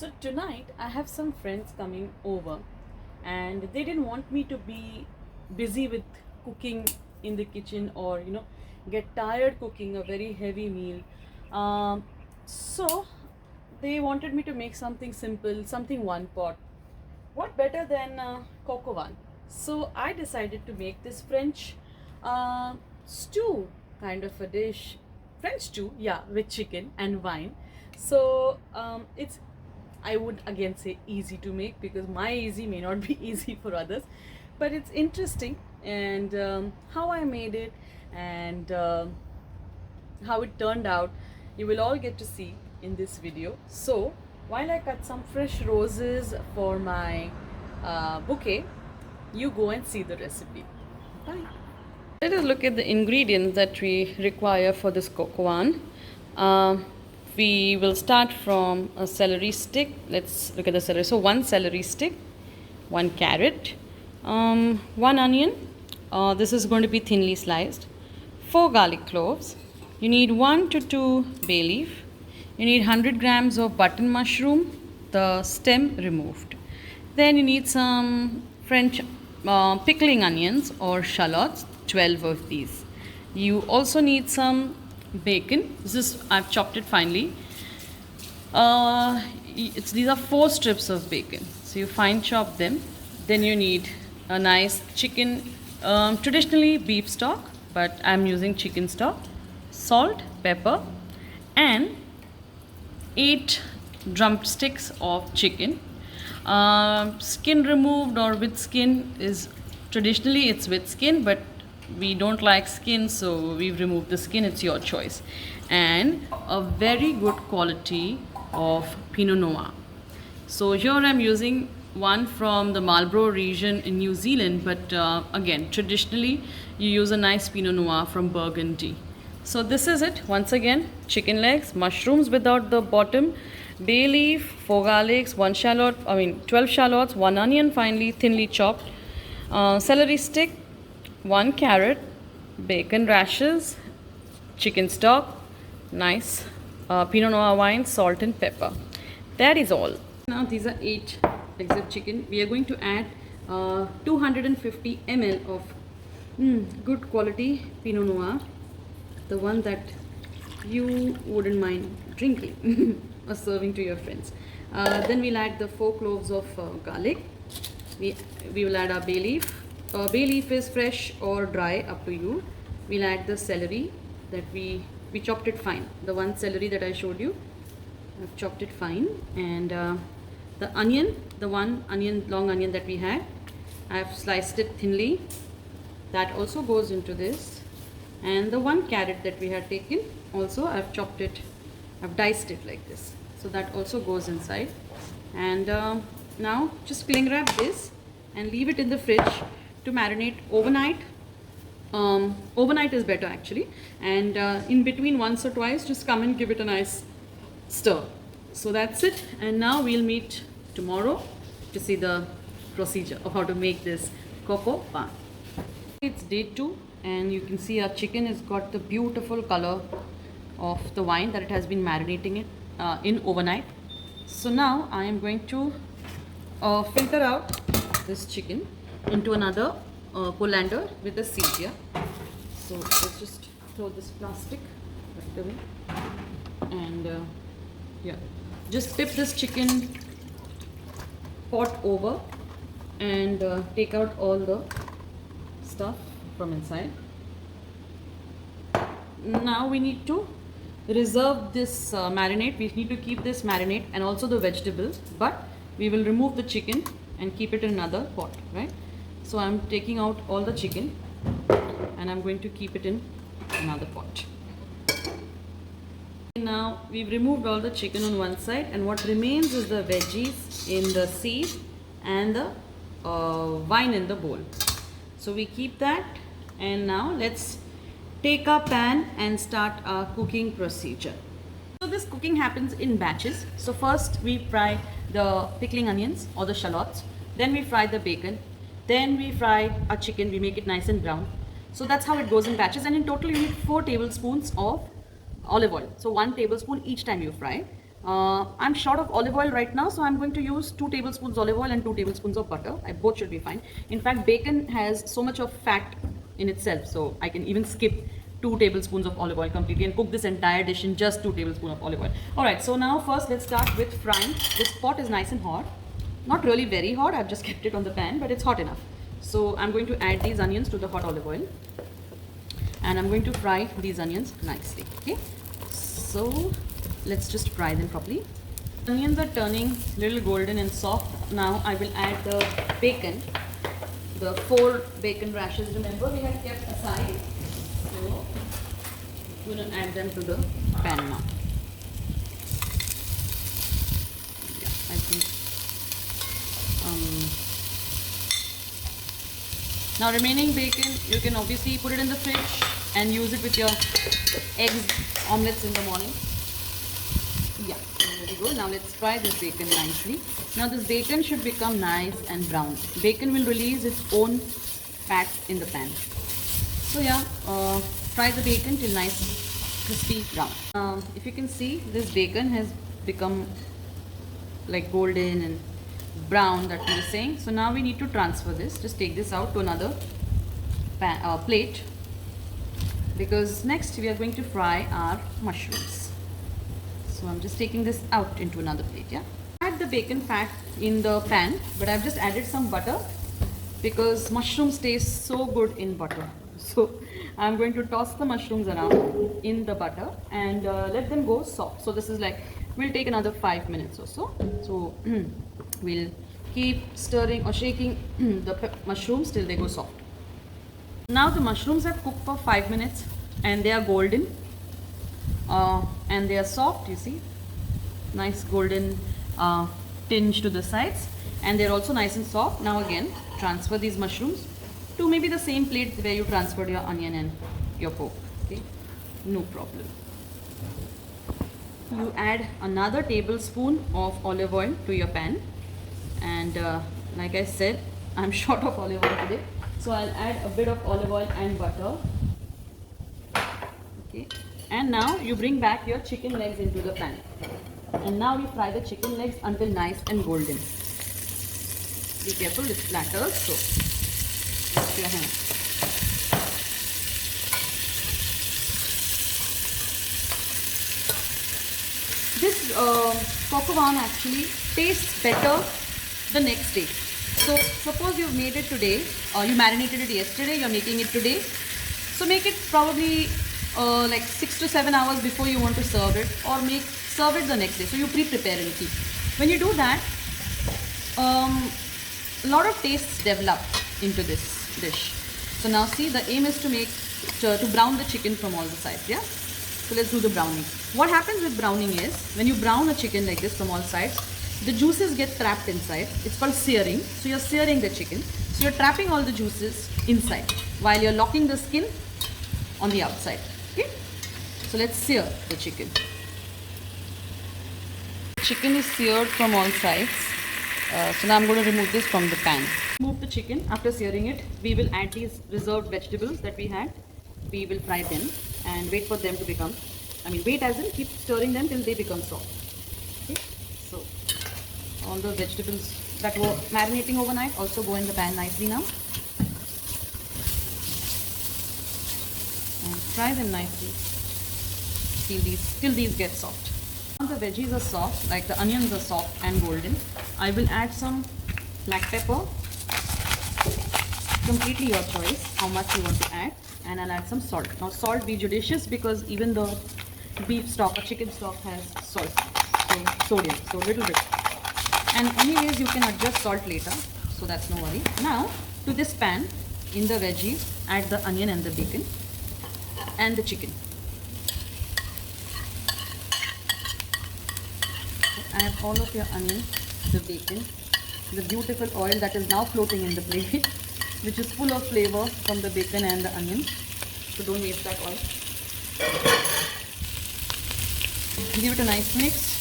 So tonight I have some friends coming over and they didn't want me to be busy with cooking in the kitchen or get tired cooking a very heavy meal. So they wanted me to make something simple, something one pot. What better than Coq Au Vin? So I decided to make this French stew kind of a dish. French stew, yeah, with chicken and wine. So it's, I would again say, easy to make because my easy may not be easy for others, but it's interesting. And how I made it and how it turned out, you will all get to see in this video. So while I cut some fresh roses for my bouquet, you go and see the recipe. Bye. Let us look at the ingredients that we require for this Coq Au Vin. We will start from a celery stick. Let's look at the celery. So one celery stick, one carrot, one onion. This is going to be thinly sliced. 4 garlic cloves. You need 1 to 2 bay leaf. You need 100 grams of button mushroom, the stem removed. Then you need some French pickling onions or shallots, 12 of these. You also need some bacon. This is, I've chopped it finely. These are 4 strips of bacon. So you fine chop them. Then you need a nice chicken, traditionally beef stock, but I'm using chicken stock, salt, pepper, and 8 drumsticks of chicken. Skin removed or with skin is traditionally it's with skin, but we don't like skin, so we've removed the skin. It's your choice. And a very good quality of Pinot Noir. So here I'm using one from the Marlborough region in New Zealand, but again, traditionally you use a nice Pinot Noir from Burgundy. So this is it. Once again, chicken legs, mushrooms without the bottom, bay leaf, 4 garlics, 12 shallots, 1 onion finely thinly chopped, celery stick, 1 carrot, bacon rashers, chicken stock, nice Pinot Noir wine, salt and pepper. That is all. Now these are 8 legs of chicken. We are going to add 250 ml of good quality Pinot Noir, the one that you wouldn't mind drinking or serving to your friends. Then we'll add the 4 cloves of garlic. We will add our bay leaf. Bay leaf is fresh or dry, up to you. We'll add the celery that we chopped it fine. The one celery that I showed you, I've chopped it fine. And the onion, the one onion, long onion that we had, I've sliced it thinly. That also goes into this. And the 1 carrot that we had taken, also I've chopped it, I've diced it like this. So that also goes inside. And now just cling wrap this and leave it in the fridge to marinate overnight. Overnight is better actually. And in between, once or twice, just come and give it a nice stir. So that's it. And now we'll meet tomorrow to see the procedure of how to make this Coq Au Vin. It's day 2 and you can see our chicken has got the beautiful color of the wine that it has been marinating it in overnight. So now I am going to filter out this chicken into another colander with a sieve here. So let's just throw this plastic right away and yeah, just tip this chicken pot over and take out all the stuff from inside. Now we need to reserve this marinade. We need to keep this marinade and also the vegetables, but we will remove the chicken and keep it in another pot, right? So I'm taking out all the chicken and I'm going to keep it in another pot. Now we've removed all the chicken on one side and what remains is the veggies in the sieve and the wine in the bowl. So we keep that, and now let's take our pan and start our cooking procedure. So this cooking happens in batches. So first we fry the pickling onions or the shallots, then we fry the bacon, then we fry our chicken, we make it nice and brown. So that's how it goes in batches, and in total you need 4 tablespoons of olive oil. So 1 tablespoon each time you fry. I'm short of olive oil right now, so I'm going to use 2 tablespoons olive oil and 2 tablespoons of butter. Both should be fine. In fact, bacon has so much of fat in itself, so I can even skip 2 tablespoons of olive oil completely and cook this entire dish in just 2 tablespoons of olive oil. Alright, so now first let's start with frying. This pot is nice and hot. Not really very hot, I've just kept it on the pan, but it's hot enough. So I'm going to add these onions to the hot olive oil. And I'm going to fry these onions nicely. Okay, so let's just fry them properly. Onions are turning a little golden and soft. Now I will add the bacon, the 4 bacon rashers. Remember we had kept aside. So I'm going to add them to the pan now. Yeah, I think. Now remaining bacon, you can obviously put it in the fridge and use it with your eggs, omelets in the morning. Yeah, there we go. Now let's fry this bacon nicely. Now this bacon should become nice and brown. Bacon will release its own fat in the pan. So yeah, fry the bacon till nice crispy brown. If you can see, this bacon has become like golden and brown that we were saying. So now we need to transfer this. Just take this out to another plate, because next we are going to fry our mushrooms. So I'm just taking this out into another plate. Yeah, add the bacon fat in the pan, but I've just added some butter because mushrooms taste so good in butter. So I'm going to toss the mushrooms around in the butter and let them go soft. So this is like, will take another 5 minutes or so. So we'll keep stirring or shaking the mushrooms till they go soft. Now the mushrooms have cooked for 5 minutes and they are golden and they are soft. You see, nice golden tinge to the sides, and they're also nice and soft. Now again, transfer these mushrooms to maybe the same plate where you transferred your onion and your pork. Okay, no problem. You add another tablespoon of olive oil to your pan, and like I said, I'm short of olive oil today, so I'll add a bit of olive oil and butter. Okay, and now you bring back your chicken legs into the pan, and now you fry the chicken legs until nice and golden. Be careful, it splatters, so wash your hands. This Coq Au Vin actually tastes better the next day. So suppose you've made it today, or you marinated it yesterday, you're making it today. So make it probably like 6 to 7 hours before you want to serve it, or serve it the next day. So you pre-prepare and keep. When you do that, a lot of tastes develop into this dish. So now see, the aim is to brown the chicken from all the sides. Yeah. So let's do the browning. What happens with browning is, when you brown a chicken like this from all sides, the juices get trapped inside. It's called searing. So you're searing the chicken. So you're trapping all the juices inside while you're locking the skin on the outside. Okay. So let's sear the chicken. Chicken is seared from all sides. So now I'm going to remove this from the pan. Remove the chicken. After searing it, we will add these reserved vegetables that we had. We will fry them and wait for them to become, wait as in keep stirring them till they become soft. Okay, so all the vegetables that were marinating overnight also go in the pan nicely now. And fry them nicely till these get soft. Once the veggies are soft, like the onions are soft and golden, I will add some black pepper. Completely your choice how much you want to add. And I'll add some salt. Now salt, be judicious, because even the beef stock or chicken stock has salt, so sodium, so little bit. And anyways, you can adjust salt later, so that's no worry. Now to this pan, in the veggies, add the onion and the bacon and the chicken. Add all of your onion, the bacon, the beautiful oil that is now floating in the plate, which is full of flavor from the bacon and the onion. So don't waste that oil. Give it a nice mix.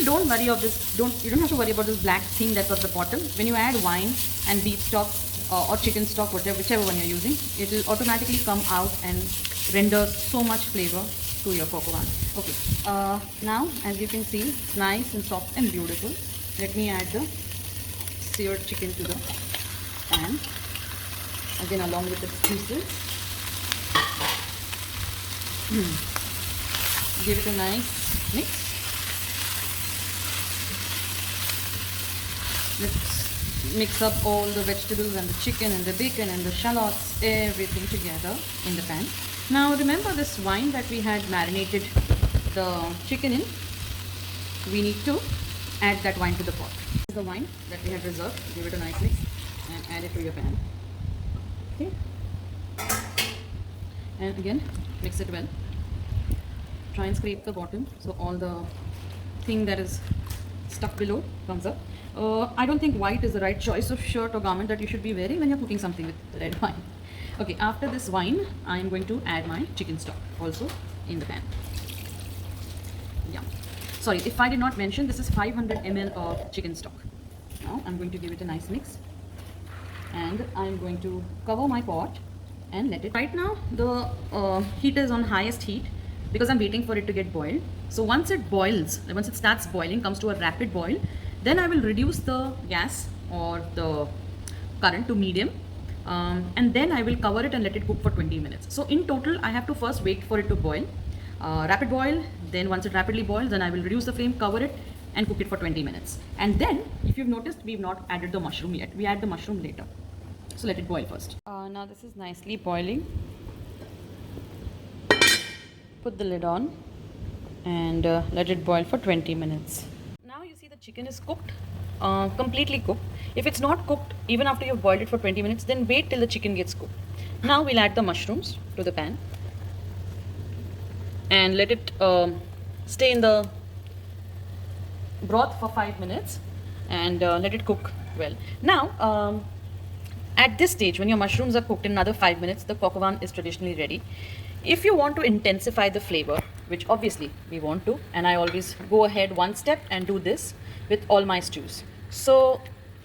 Don't worry of this. You don't have to worry about this black thing that's at the bottom. When you add wine and beef stock or chicken stock, whichever one you're using, it will automatically come out and render so much flavor to your coq au vin. Okay, now as you can see, it's nice and soft and beautiful. Let me add the seared chicken to the pan, again along with the juices. Give it a nice mix. Let's mix up all the vegetables and the chicken and the bacon and the shallots, everything together in the pan. Now remember this wine that we had marinated the chicken in, we need to add that wine to the pot. This is the wine that we have reserved. Give it a nice mix and add it to your pan. Okay. And again, mix it well. Try and scrape the bottom so all the thing that is stuck below comes up. I don't think white is the right choice of shirt or garment that you should be wearing when you're cooking something with red wine. Okay, after this wine, I am going to add my chicken stock also in the pan. Yeah. Sorry, if I did not mention, this is 500 ml of chicken stock. Now I'm going to give it a nice mix. And I'm going to cover my pot and let it. Right now, the heat is on highest heat because I'm waiting for it to get boiled. So once it boils, once it starts boiling, comes to a rapid boil, then I will reduce the gas or the current to medium, and then I will cover it and let it cook for 20 minutes. So in total, I have to first wait for it to boil, rapid boil, then once it rapidly boils, then I will reduce the flame, cover it and cook it for 20 minutes. And then, if you've noticed, we've not added the mushroom yet. We add the mushroom later. So let it boil first. Now this is nicely boiling. Put the lid on and let it boil for 20 minutes. Now you see the chicken is cooked, completely cooked. If it's not cooked, even after you've boiled it for 20 minutes, then wait till the chicken gets cooked. Now we'll add the mushrooms to the pan and let it stay in the broth for 5 minutes and let it cook well. Now, at this stage, when your mushrooms are cooked in another 5 minutes, the coq au vin is traditionally ready. If you want to intensify the flavor, which obviously we want to, and I always go ahead one step and do this with all my stews. So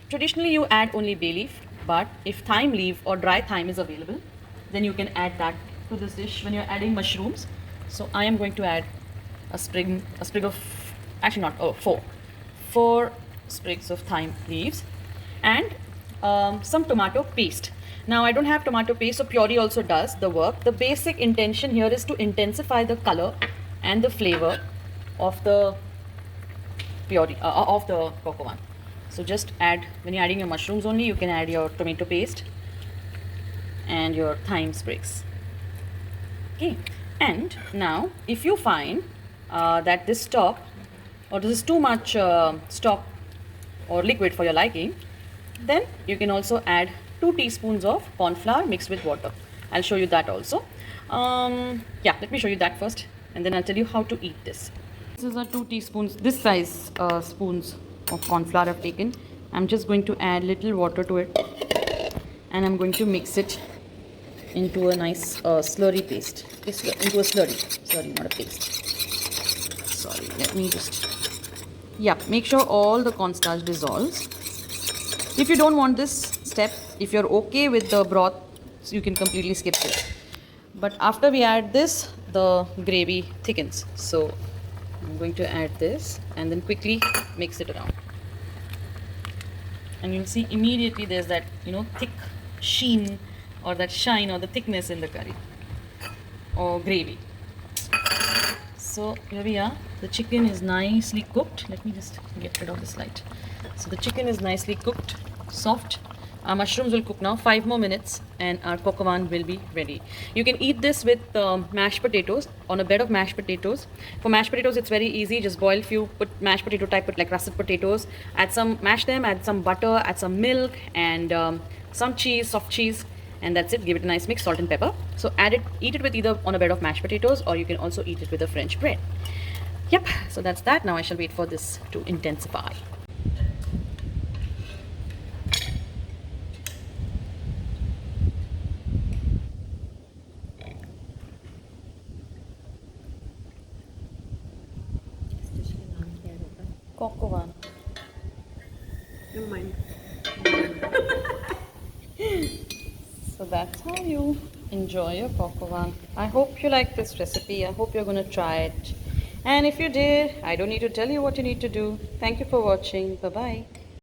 traditionally you add only bay leaf, but if thyme leaf or dry thyme is available, then you can add that to this dish when you're adding mushrooms. So I am going to add a sprig of, actually not, four sprigs of thyme leaves and some tomato paste. Now I don't have tomato paste, so puree also does the work. The basic intention here is to intensify the color and the flavor of the puree, of the coq au vin. So just add, when you're adding your mushrooms only, you can add your tomato paste and your thyme sprigs. Okay, and now if you find that this stock or this is too much stock or liquid for your liking, then you can also add 2 teaspoons of corn flour mixed with water. I'll show you that also. Yeah, let me show you that first and then I'll tell you how to eat this. This is a 2 teaspoons, this size spoons of corn flour I've taken. I'm just going to add little water to it and I'm going to mix it into a nice slurry paste. Into a slurry, not a paste. Sorry, let me just, yeah, make sure all the cornstarch dissolves. If you don't want this step, if you're okay with the broth, so you can completely skip it. But after we add this, the gravy thickens. So I'm going to add this and then quickly mix it around. And you'll see immediately there's that, thick sheen or that shine or the thickness in the curry or gravy. So here we are. The chicken is nicely cooked. Let me just get rid of this light. So the chicken is nicely cooked, soft. Our mushrooms will cook now 5 more minutes and our coq au vin will be ready. You can eat this with mashed potatoes, on a bed of mashed potatoes. For mashed potatoes, it's very easy. Just boil few, put mashed potato type, put like russet potatoes, mash them, add some butter, add some milk and some cheese, soft cheese, and that's it. Give it a nice mix, salt and pepper. So eat it with either on a bed of mashed potatoes or you can also eat it with a French bread. Yep, so that's that. Now I shall wait for this to intensify. Coq au vin. Never mind. So that's how you Enjoy your coq au vin. I hope you like this recipe. I hope you're going to try it. And if you did, I don't need to tell you what you need to do. Thank you for watching. Bye bye.